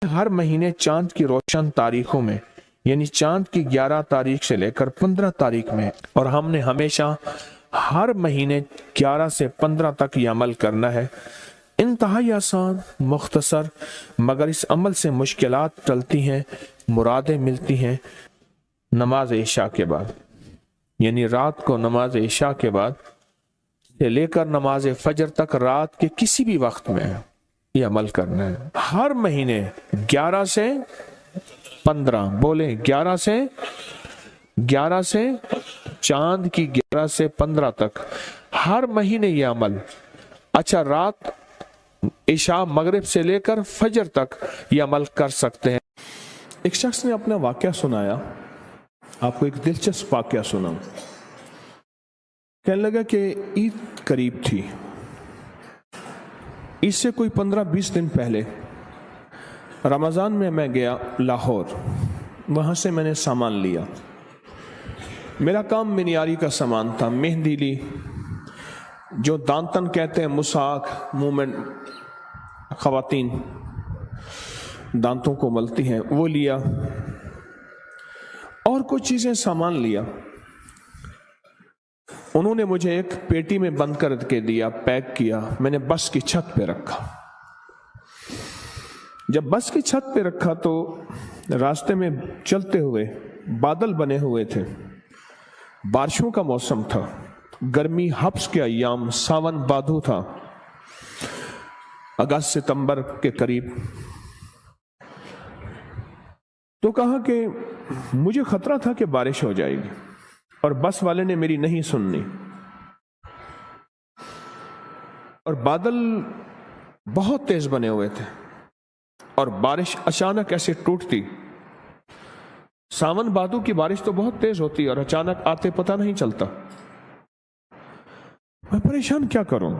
ہر مہینے چاند کی روشن تاریخوں میں، یعنی چاند کی 11 تاریخ سے لے کر 15 تاریخ میں، اور ہم نے ہمیشہ ہر مہینے 11 سے 15 تک یہ عمل کرنا ہے۔ انتہائی آسان، مختصر، مگر اس عمل سے مشکلات ٹلتی ہیں، مرادیں ملتی ہیں۔ نماز عشاء کے بعد، یعنی رات کو نماز عشاء کے بعد سے لے کر نماز فجر تک رات کے کسی بھی وقت میں یہ عمل کرنا ہے۔ ہر مہینے 11 سے 15، بولیں 11 سے چاند کی 11 سے 15 تک ہر مہینے یہ عمل۔ اچھا، رات عشاء مغرب سے لے کر فجر تک یہ عمل کر سکتے ہیں۔ ایک شخص نے اپنا واقعہ سنایا، آپ کو ایک دلچسپ واقعہ سنا۔ کہنے لگا کہ عید قریب تھی، اس سے کوئی 15-20 دن پہلے رمضان میں گیا لاہور، وہاں سے میں نے سامان لیا۔ میرا کام منیاری کا سامان تھا، مہندی لی، جو دانتن کہتے ہیں، مساک، منہ میں خواتین دانتوں کو ملتی ہیں، وہ لیا، اور کچھ چیزیں سامان لیا۔ انہوں نے مجھے ایک پیٹی میں بند کر کے دیا، پیک کیا، میں نے بس کی چھت پہ رکھا۔ جب بس کی چھت پہ رکھا تو راستے میں چلتے ہوئے بادل بنے ہوئے تھے، بارشوں کا موسم تھا، گرمی حبس کے ایام، ساون بادو تھا، اگست ستمبر کے قریب۔ تو کہا کہ مجھے خطرہ تھا کہ بارش ہو جائے گی، اور بس والے نے میری نہیں سننی، اور بادل بہت تیز بنے ہوئے تھے، اور بارش اچانک ایسے ٹوٹتی۔ ساون بھادو کی بارش تو بہت تیز ہوتی اور اچانک آتے پتہ نہیں چلتا۔ میں پریشان کیا کروں،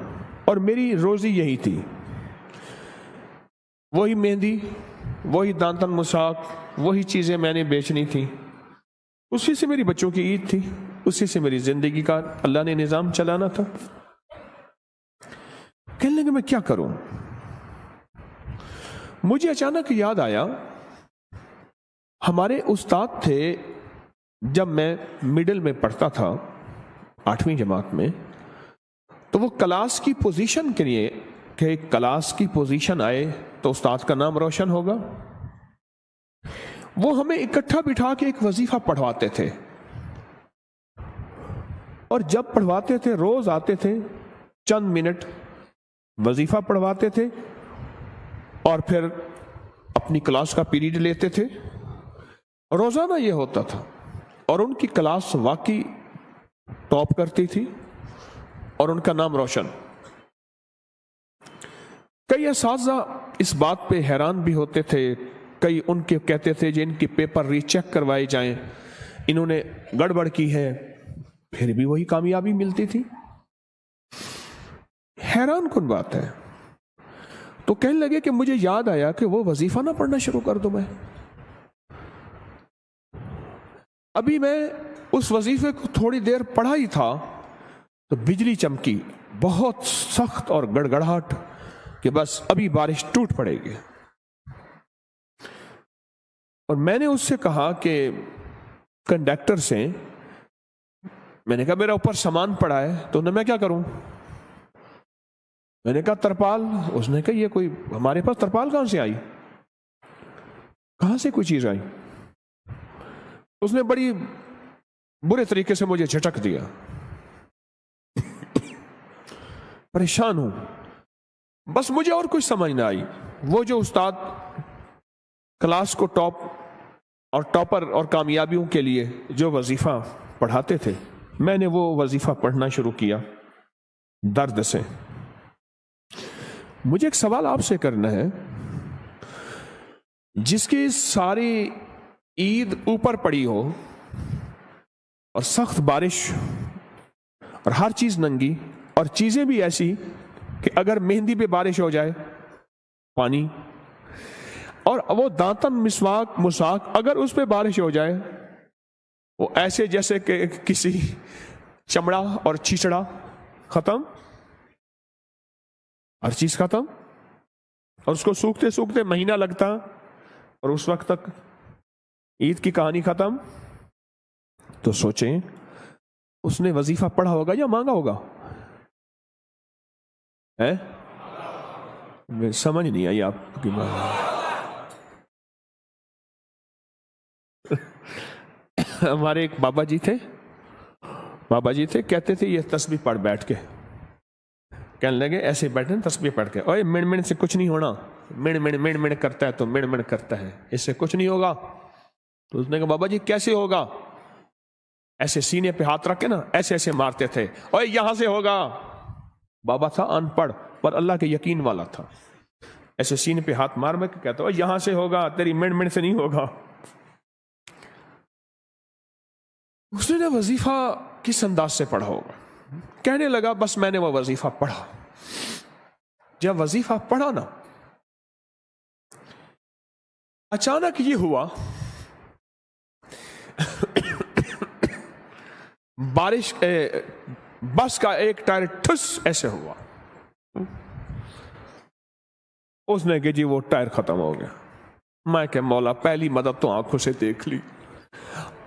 اور میری روزی یہی تھی، وہی مہندی، وہی دانتن مساک، وہی چیزیں میں نے بیچنی تھی، اسی سے میری بچوں کی عید تھی، اسی سے میری زندگی کا اللہ نے نظام چلانا تھا۔ کہنے لگے میں کیا کروں؟ مجھے اچانک یاد آیا، ہمارے استاد تھے جب میں مڈل میں پڑھتا تھا، 8ویں جماعت میں، تو وہ کلاس کی پوزیشن کے لیے کہ کلاس کی پوزیشن آئے تو استاد کا نام روشن ہوگا، وہ ہمیں اکٹھا بٹھا کے ایک وظیفہ پڑھواتے تھے، اور جب پڑھواتے تھے روز آتے تھے، چند منٹ وظیفہ پڑھواتے تھے، اور پھر اپنی کلاس کا پیریڈ لیتے تھے۔ روزانہ یہ ہوتا تھا، اور ان کی کلاس واقعی ٹاپ کرتی تھی، اور ان کا نام روشن۔ کئی اساتذہ اس بات پہ حیران بھی ہوتے تھے، کئی ان کے کہتے تھے جن کی پیپر ری چیک کروائے جائیں، انہوں نے گڑبڑ کی ہے، پھر بھی وہی کامیابی ملتی تھی۔ حیران کن بات ہے۔ تو کہنے لگے کہ مجھے یاد آیا کہ وہ وظیفہ نہ پڑھنا شروع کر دوں میں۔ ابھی میں اس وظیفے کو تھوڑی دیر پڑھا ہی تھا تو بجلی چمکی، بہت سخت اور گڑگڑاہٹ، کہ بس ابھی بارش ٹوٹ پڑے گی۔ اور میں نے اس سے کہا کہ کنڈکٹر سے، میں نے کہا میرا اوپر سامان پڑا ہے، تو میں کیا کروں؟ میں نے کہا ترپال۔ اس نے کہا یہ کوئی ہمارے پاس ترپال کہاں سے آئی، کہاں سے کوئی چیز آئی؟ اس نے بڑی برے طریقے سے مجھے جھٹک دیا۔ پریشان ہوں، بس مجھے اور کچھ سمجھ نہ آئی۔ وہ جو استاد کلاس کو ٹاپ اور ٹاپر اور کامیابیوں کے لیے جو وظیفہ پڑھاتے تھے، میں نے وہ وظیفہ پڑھنا شروع کیا درد سے۔ مجھے ایک سوال آپ سے کرنا ہے، جس کی ساری عید اوپر پڑی ہو اور سخت بارش اور ہر چیز ننگی، اور چیزیں بھی ایسی کہ اگر مہندی پہ بارش ہو جائے پانی، اور وہ دانتن مساک اگر اس پہ بارش ہو جائے وہ ایسے جیسے کہ کسی چمڑا اور چھیچڑا، ختم، ہر چیز ختم، اور اس کو سوکھتے سوکھتے مہینہ لگتا، اور اس وقت تک عید کی کہانی ختم. تو سوچیں اس نے وظیفہ پڑھا ہوگا یا مانگا ہوگا؟ سمجھ نہیں آئی آپ کی بات. ہمارے ایک بابا جی تھے کہتے تھے یہ تسبیح پڑھ بیٹھ کے. کہنے لگے ایسے بیٹھے تسبیح پڑھ کے، اوے مڑ مڑ سے کچھ نہیں ہونا، مڑ مڑ کرتا ہے تو مڑ مڑ کرتا ہے، اس سے کچھ نہیں ہوگا. تو اس نے کہا بابا جی کیسے ہوگا؟ ایسے سینے پہ ہاتھ رکھ کے نا ایسے ایسے مارتے تھے، اوے یہاں سے ہوگا. بابا تھا ان پڑھ پر اللہ کے یقین والا تھا. ایسے سینے پہ ہاتھ مار کے کہتا اوے یہاں سے ہوگا، تیری مڑ مڑ سے نہیں ہوگا. اس نے وظیفہ کس انداز سے پڑھا ہوگا؟ کہنے لگا بس میں نے وہ وظیفہ پڑھا. جب وظیفہ پڑھا نا اچانک یہ ہوا بارش بس کا ایک ٹائر ٹھس ایسے ہوا. اس نے کہ جی وہ ٹائر ختم ہو گیا. میں کہ مولا پہلی مدد تو آنکھوں سے دیکھ لی.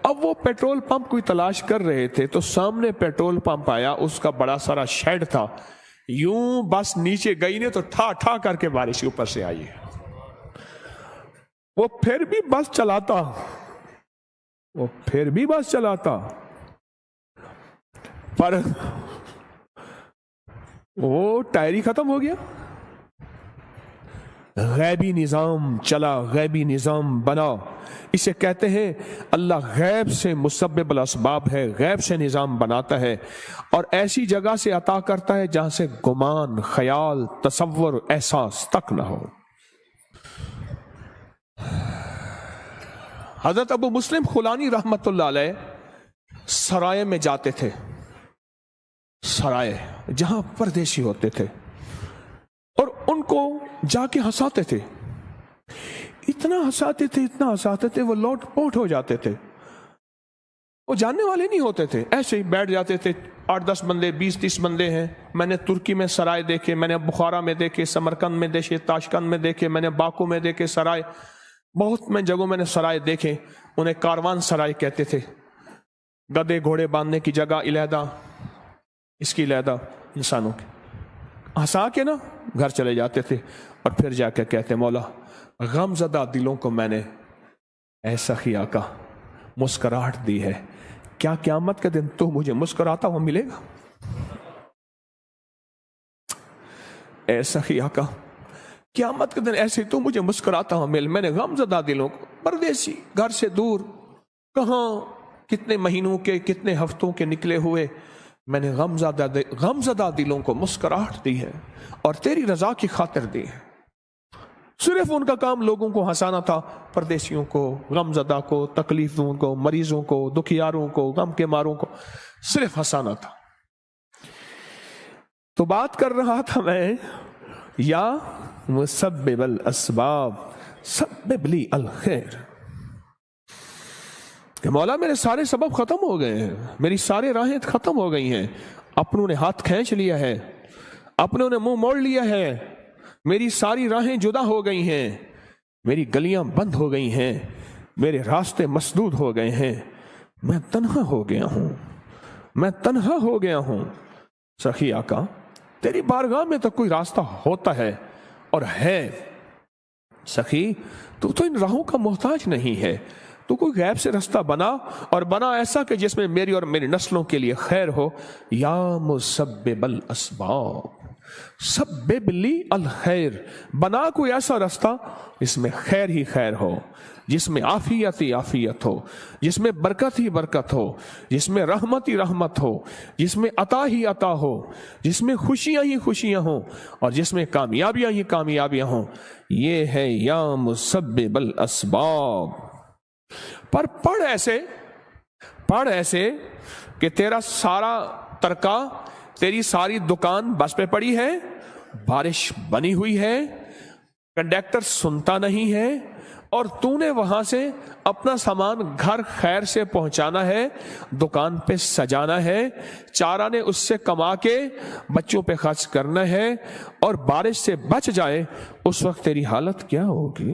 اب وہ پیٹرول پمپ کوئی تلاش کر رہے تھے تو سامنے پیٹرول پمپ آیا، اس کا بڑا سارا شیڈ تھا. یوں بس نیچے گئی نے تو ٹھا ٹھا کر کے بارش اوپر سے آئی. وہ پھر بھی بس چلاتا پر وہ ٹائر ہی ختم ہو گیا. غیبی نظام چلا، غیبی نظام بنا. اسے کہتے ہیں اللہ غیب سے مسبب الاسباب ہے، غیب سے نظام بناتا ہے اور ایسی جگہ سے عطا کرتا ہے جہاں سے گمان، خیال، تصور، احساس تک نہ ہو. حضرت ابو مسلم خولانی رحمت اللہ علیہ سرائے میں جاتے تھے، سرائے جہاں پردیسی ہوتے تھے، اور ان کو جا کے ہنساتے تھے. اتنا ہنساتے تھے وہ لوٹ پوٹ ہو جاتے تھے. وہ جاننے والے نہیں ہوتے تھے، ایسے ہی بیٹھ جاتے تھے. 8-10 بندے، 20-30 بندے ہیں. میں نے ترکی میں سرائے دیکھے، میں نے بخارا میں دیکھے، سمرقند میں دیکھے، تاشقند میں دیکھے، میں نے باکو میں دیکھے سرائے. بہت میں جگہوں میں نے سرائے دیکھے. انہیں کاروان سرائے کہتے تھے. گدے گھوڑے باندھنے کی جگہ علیحدہ، اس کی علیحدہ، انسانوں کی. ہنسا کے نا گھر چلے جاتے تھے اور پھر جا کے کہتے مولا غم زدہ دلوں کو میں نے ایسا ہی آقا مسکراہٹ دی ہے، کیا قیامت کے دن تو مجھے مسکراتا ہوا ملے گا؟ ایسا ہی آقا قیامت کے دن ایسے تو مجھے مسکراتا ہوا مل. میں نے غم زدہ دلوں کو، پردیسی گھر سے دور، کہاں کتنے مہینوں کے کتنے ہفتوں کے نکلے ہوئے، میں نے غم زدہ دلوں کو مسکراہٹ دی ہے اور تیری رضا کی خاطر دی ہے. صرف ان کا کام لوگوں کو ہنسانا تھا، پردیسیوں کو، غم زدہ کو، تکلیفوں کو، مریضوں کو، دکھیاروں کو، غم کے ماروں کو صرف ہنسانا تھا. تو بات کر رہا تھا میں یا مسبب الاسباب سبب لی الخیر، کہ مولا میرے سارے سبب ختم ہو گئے ہیں، میری سارے راہیں ختم ہو گئی ہیں، اپنوں نے ہاتھ کھینچ لیا ہے، اپنوں نے منہ موڑ لیا ہے، میری ساری راہیں جدا ہو گئی ہیں، میری گلیاں بند ہو گئی ہیں، میرے راستے مسدود ہو گئے ہیں، میں تنہا ہو گیا ہوں. سخی آقا تیری بارگاہ میں تو کوئی راستہ ہوتا ہے اور ہے. سخی تو ان راہوں کا محتاج نہیں ہے، تو کوئی غیب سے راستہ بنا، اور بنا ایسا کہ جس میں میری اور میری نسلوں کے لیے خیر ہو. یا مسبب الاسباب سبب لی الخیر، بنا کوئی ایسا راستہ جس میں خیر ہی خیر ہو، جس میں عافیت ہی عافیت ہو، جس میں برکت ہی برکت ہو، جس میں رحمت ہی رحمت ہو، جس میں عطا ہی عطا ہو، جس میں خوشیاں ہی خوشیاں ہوں، اور جس میں کامیابیاں ہی کامیابیاں ہوں. یہ ہے یا مسبب الاسباب. پر پڑھ ایسے کہ تیرا سارا ترکا، تیری ساری دکان بس پہ پڑی ہے، بارش بنی ہوئی ہے، کنڈکٹر سنتا نہیں ہے، اور تو نے وہاں سے اپنا سامان گھر خیر سے پہنچانا ہے، دکان پہ سجانا ہے، 4 آنے اس سے کما کے بچوں پہ خرچ کرنا ہے، اور بارش سے بچ جائے اس وقت تیری حالت کیا ہوگی؟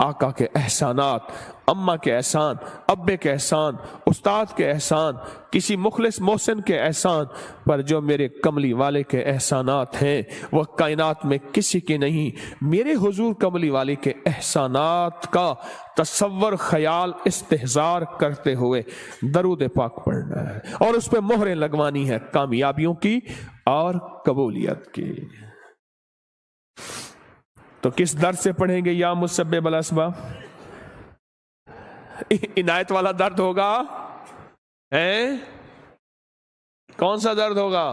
آقا کے احسانات، اماں کے احسان، ابے کے احسان، استاد کے احسان، کسی مخلص محسن کے احسان پر جو میرے کملی والے کے احسانات ہیں وہ کائنات میں کسی کے نہیں۔ میرے حضور کملی والے کے احسانات کا تصور، خیال، استحضار کرتے ہوئے درود پاک پڑھنا ہے اور اس پہ مہریں لگوانی ہے کامیابیوں کی اور قبولیت کی۔ تو کس درد سے پڑھیں گے؟ یا مسبب الاسباب، عنایت والا درد ہوگا؟ کون سا درد ہوگا؟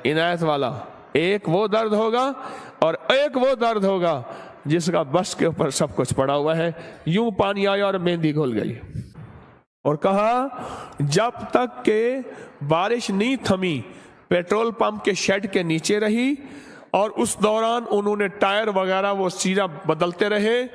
عنایت والا۔ ایک وہ درد ہوگا اور ایک وہ درد ہوگا جس کا بس کے اوپر سب کچھ پڑا ہوا ہے۔ یوں پانی آیا اور مہندی گھل گئی، اور کہا جب تک کہ بارش نہیں تھمی پیٹرول پمپ کے شیڈ کے نیچے رہی، اور اس دوران انہوں نے ٹائر وغیرہ وہ سیدھا بدلتے رہے،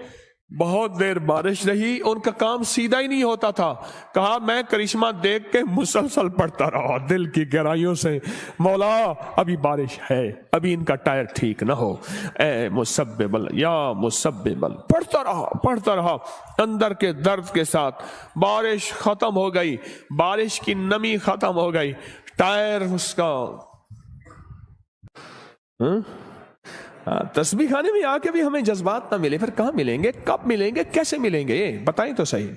بہت دیر بارش رہی، ان کا کام سیدھا ہی نہیں ہوتا تھا۔ کہا میں کرشمہ دیکھ کے مسلسل پڑھتا رہا دل کی گہرائیوں سے، مولا ابھی بارش ہے، ابھی ان کا ٹائر ٹھیک نہ ہو، اے مسبب یا مسبب، پڑھتا رہا اندر کے درد کے ساتھ۔ بارش ختم ہو گئی، بارش کی نمی ختم ہو گئی، ٹائر اس کا تسبیح خانے میں آ کے بھی ہمیں جذبات نہ ملے، پھر کہاں ملیں گے؟ کب ملیں گے؟ کیسے ملیں گے؟ بتائیں تو صحیح۔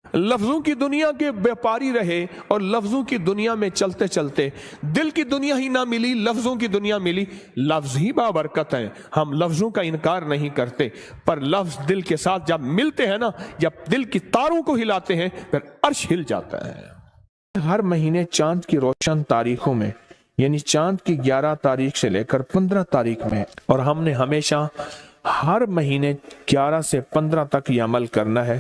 لفظوں کی دنیا کے بیپاری رہے اور لفظوں کی دنیا میں چلتے چلتے دل کی دنیا ہی نہ ملی، لفظوں کی دنیا ملی۔ لفظ ہی بابرکت ہیں، ہم لفظوں کا انکار نہیں کرتے، پر لفظ دل کے ساتھ جب ملتے ہیں نا، جب دل کی تاروں کو ہلاتے ہیں، پھر عرش ہل جاتا ہے۔ ہر مہینے چاند کی روشن تاریخوں میں، یعنی چاند کی 11 تاریخ سے لے کر 15 تاریخ میں، اور ہم نے ہمیشہ ہر مہینے 11 سے 15 تک یہ عمل کرنا ہے۔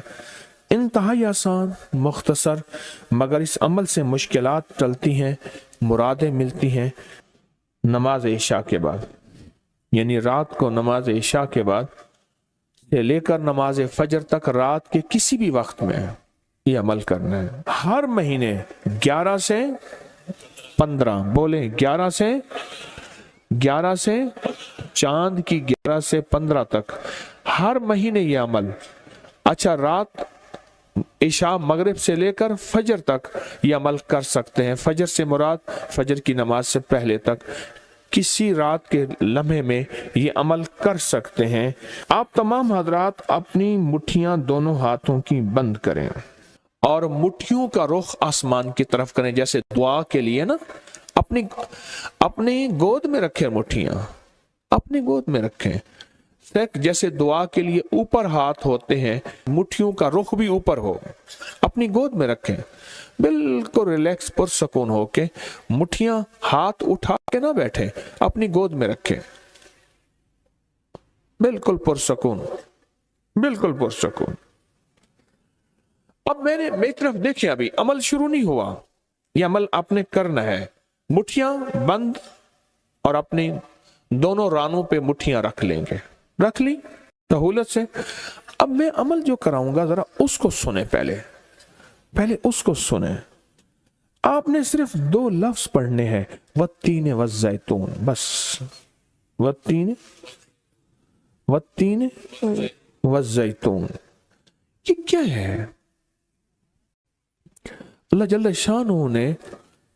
انتہائی آسان، مختصر، مگر اس عمل سے مشکلات ٹلتی ہیں، مرادیں ملتی ہیں۔ نماز عشاء کے بعد، یعنی رات کو نماز عشاء کے بعد سے لے کر نماز فجر تک رات کے کسی بھی وقت میں یہ عمل کرنا ہے۔ ہر مہینے 11 سے 15، بولیں 11 سے چاند کی 11 سے 15 تک ہر مہینے یہ عمل۔ اچھا، رات عشاء مغرب سے لے کر فجر تک یہ عمل کر سکتے ہیں۔ فجر سے مراد فجر کی نماز سے پہلے تک کسی رات کے لمحے میں یہ عمل کر سکتے ہیں۔ آپ تمام حضرات اپنی مٹھیاں دونوں ہاتھوں کی بند کریں اور مٹھیوں کا رخ آسمان کی طرف کریں، جیسے دعا کے لیے نا اپنی گود میں رکھیں، مٹھیاں اپنی گود میں رکھیں، جیسے دعا کے لیے اوپر ہاتھ ہوتے ہیں، مٹھیوں کا رخ بھی اوپر ہو، اپنی گود میں رکھیں، بالکل ریلیکس پرسکون ہو کے، مٹھیاں ہاتھ اٹھا کے نہ بیٹھیں، اپنی گود میں رکھیں، بالکل پرسکون، بالکل پرسکون۔ اب میری طرف دیکھیں، ابھی عمل شروع نہیں ہوا، یہ عمل آپ نے کرنا ہے۔ مٹھیاں بند اور اپنی دونوں رانوں پہ مٹھیاں رکھ لیں گے، رکھ لی سہولت سے۔ اب میں عمل جو کراؤں گا ذرا اس کو سنیں، پہلے اس کو سنیں۔ آپ نے صرف 2 لفظ پڑھنے ہیں، والتین والزیتون، بس والتین والزیتون۔ یہ کیا ہے؟ اللہ جل شانہ نے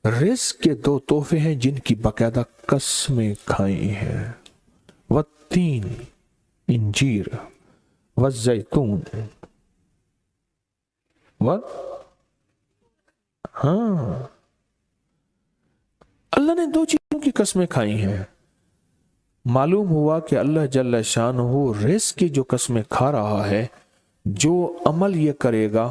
رزق کے 2 تحفے ہیں جن کی باقاعدہ قسمیں کھائی ہیں، والتین انجیر، والزیتون، اللہ نے 2 چیزوں کی قسمیں کھائی ہیں۔ معلوم ہوا کہ اللہ جل شانہ رزق کی جو قسمیں کھا رہا ہے، جو عمل یہ کرے گا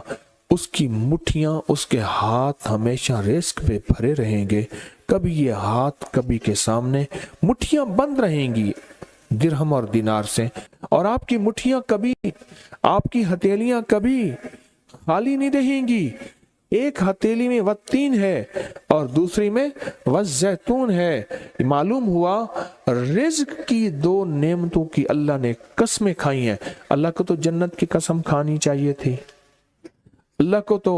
اس کی مٹھیاں، اس کے ہاتھ ہمیشہ رزق پہ بھرے رہیں گے، کبھی یہ ہاتھ کبھی کے سامنے، مٹھیاں بند رہیں گی درہم اور دینار سے، اور آپ کی مٹھیاں کبھی، آپ کی ہتھیلیاں کبھی خالی نہیں رہیں گی۔ ایک ہتھیلی میں والتین ہے اور دوسری میں والزیتون ہے۔ معلوم ہوا رزق کی 2 نعمتوں کی اللہ نے قسمیں کھائی ہیں۔ اللہ کو تو جنت کی قسم کھانی چاہیے تھی، اللہ کو تو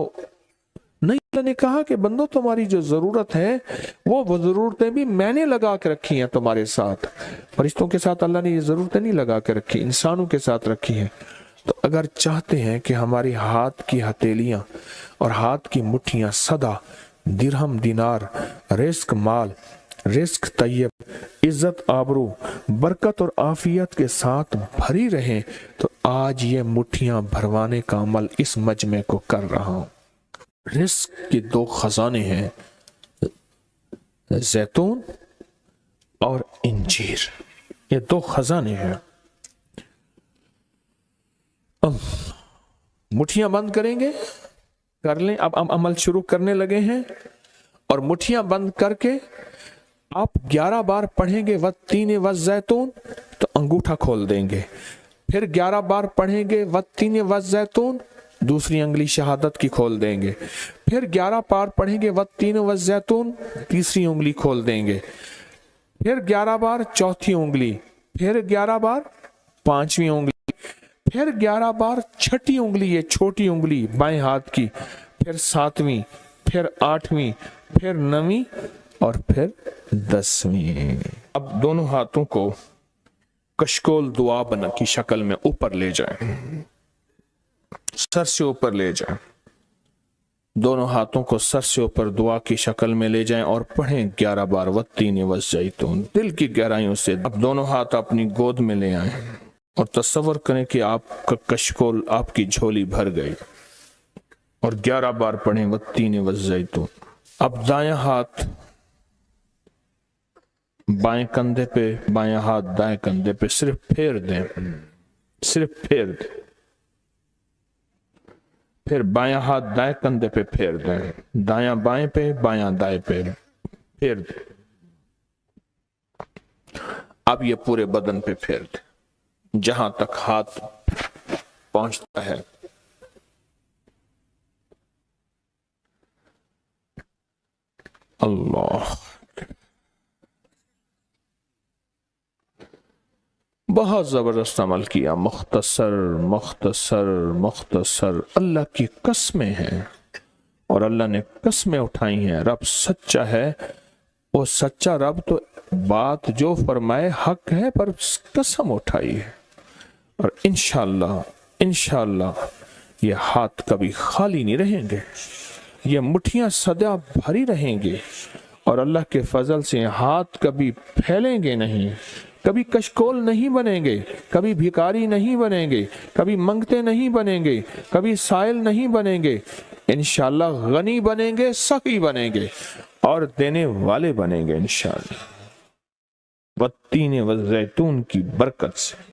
نہیں اللہ نے کہا کہ بندو تمہاری جو ضرورت ہے وہ ضرورتیں بھی میں نے لگا کے رکھی ہیں تمہارے ساتھ. فرشتوں کے ساتھ اللہ نے یہ ضرورتیں نہیں لگا کے رکھی، انسانوں کے ساتھ رکھی ہیں. تو اگر چاہتے ہیں کہ ہماری ہاتھ کی ہتھیلیاں اور ہاتھ کی مٹھیاں سدا درہم دینار، رزق مال، رزق طیب، عزت آبرو، برکت اور عافیت کے ساتھ بھری رہیں، تو آج یہ مٹھیاں بھروانے کا عمل اس مجمع کو کر رہا ہوں. رزق کے دو خزانے ہیں، زیتون اور انجیر. یہ دو خزانے ہیں. مٹھیاں بند کریں گے، کر لیں. اب ہم عمل شروع کرنے لگے ہیں، اور مٹھیاں بند کر کے آپ 11 بار پڑھیں گے والتین والزیتون تو انگوٹھا کھول دیں گے. پھر 11 بار پڑھیں گے والتین والزیتون، دوسری انگلی شہادت کی کھول دیں گے. پھر 11 بار پڑھیں گے والتین والزیتون، تیسری انگلی کھول دیں گے. پھر 11 بار چوتھی انگلی، پھر 11 بار پانچویں انگلی، پھر 11 بار چھٹی انگلی، یہ چھوٹی انگلی بائیں ہاتھ کی، پھر 7ویں، پھر 8ویں، پھر 9ویں اور پھر 10ویں. اب دونوں ہاتھوں کو کشکول دعا بنا کی شکل میں اوپر لے جائیں، سر سے اوپر لے جائیں. دونوں ہاتھوں کو سر سے اوپر دعا کی شکل میں لے جائیں اور پڑھیں 11 بار والتین والزیتون دل کی گہرائیوں سے. اب دونوں ہاتھ اپنی گود میں لے آئیں اور تصور کریں کہ آپ کا کشکول آپ کی جھولی بھر گئی، اور 11 بار پڑھیں والتین والزیتون. اب دایاں ہاتھ بائیں کندھے پہ، بایاں ہاتھ دائیں کندھے پہ صرف پھیر دیں، صرف پھیر دیں. پھر بایاں ہاتھ دائیں کندھے پہ پھیر دیں، دایاں بائیں پہ، بایاں دائیں پہ پھیر دیں. اب یہ پورے بدن پہ پھیر دیں جہاں تک ہاتھ پہنچتا ہے. اللہ، بہت زبردست عمل کیا. مختصر مختصر مختصر. اللہ کی قسمیں ہیں، اور اللہ نے قسمیں اٹھائی ہیں. رب سچا ہے، وہ سچا رب تو بات جو فرمائے حق ہے، پر قسم اٹھائی ہے. اور انشاءاللہ یہ ہاتھ کبھی خالی نہیں رہیں گے، یہ مٹھیاں سدا بھری رہیں گے، اور اللہ کے فضل سے ہاتھ کبھی پھیلیں گے نہیں، کبھی کشکول نہیں بنیں گے، کبھی بھکاری نہیں بنیں گے، کبھی منگتے نہیں بنیں گے، کبھی سائل نہیں بنیں گے. انشاءاللہ غنی بنیں گے، سخی بنیں گے، اور دینے والے بنیں گے انشاءاللہ. والتین والزیتون کی برکت سے.